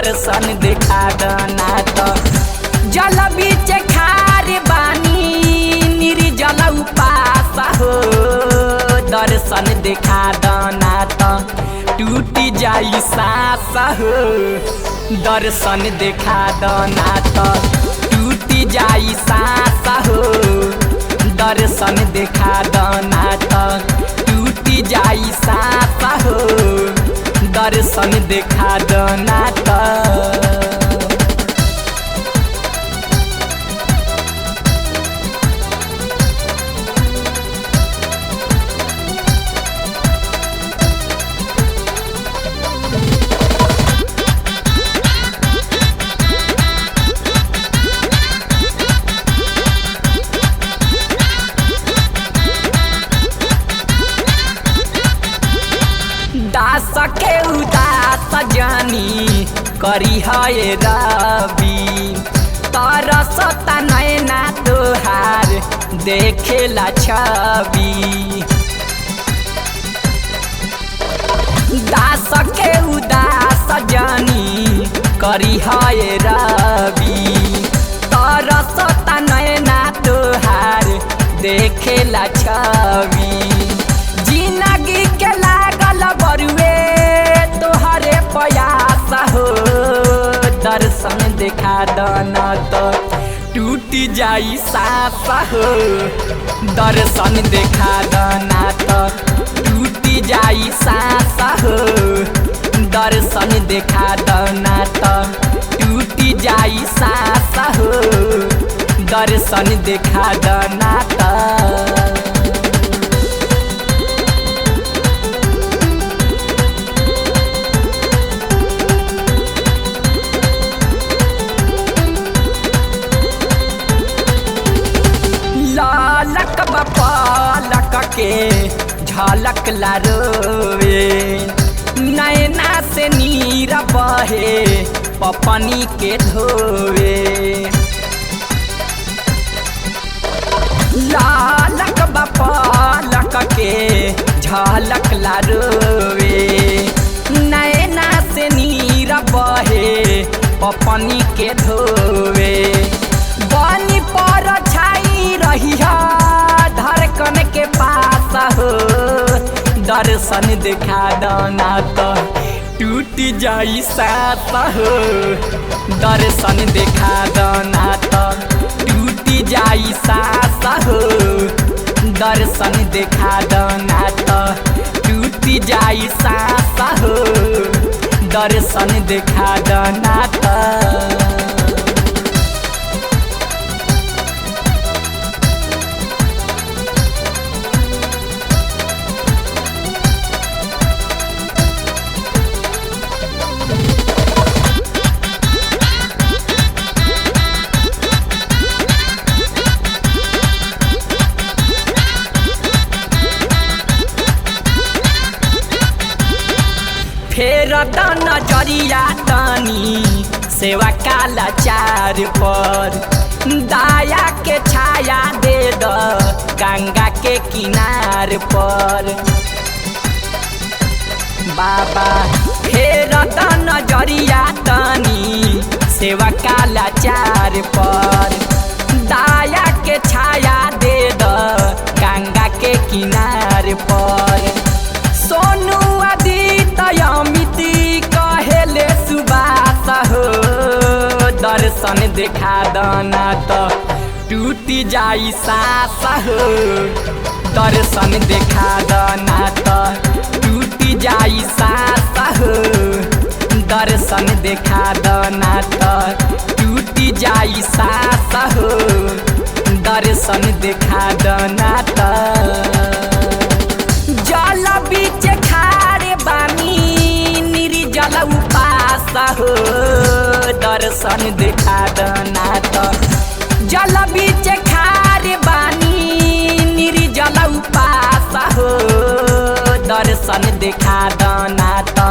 दर्शन देखा दना तो जल बीच खार बानी निर्जल उपास हो दर्शन देखा दना तो टूटी जाई सांस हो दर्शन देखा दना तो टूटी जाई सांस हो दर्शन देखा दना तो टूटी जाई सांस हो दर्शन देखा दना तो दास के उदास जानी करी है रवि तरसता नैना तोहार देखेला छवि दास के उदास जानी करी है रवि तरसता नैना तोहार देखेला छवि जिंदगी के लागल बरुए तोहरे प्रयास हो दर्शन देखा दना तो टूटी जाई सांस हो दर्शन देखा दना तो टूटी जाई सांस हो दर्शन देखा दना तो टूटी जाई सांस हो दर्शन देखा दना तो लालक बपालक के झलक लारोवे नैना से नीर बहे पपनी के धोवे लालक बपालक के झलक लारोवे नैना से नीर बहे पपनी के धोवे बनी पर छाई रही धड़कन के पास हो दर्शन देखा दना तो टूटी जाई सांस हो दर्शन देखा दना तो टूटी जाई सांस हो दर्शन देखा दना तो टूटी जाई सांस हो दर्शन देखा दना तो फेर नजरिया तनी सेवा काला चार पर दाया के छाया दे द गंगा के किनार पर बाबा फेर नजरिया तनी सेवा काला चार पर दाया के छाया दे द गंगा के किनार पर सोनू आदित्य अमित कहेले सुबास हो दर्शन देखा दना तो टूटी जाई सांस हो दर्शन देखा दना तो टूटी जाई सांस हो दर्शन देखा दना तो टूटी जाई सांस हो दर्शन देखा दना तो जल बीच खारे बानी निर्जल उपास हो दर्शन देखा दना तो जल बीच खारे बानी निर्जल उपास हो दर्शन देखा दना तो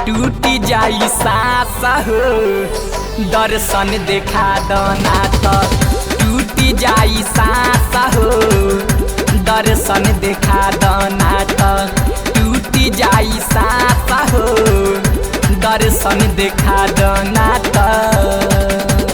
टूटी जाई सांस हो दर्शन देखा दना तो टूटी जाई सांस हो दर्शन देखा दना तो टूटी जाई सांस हो दर्शन देखा दना त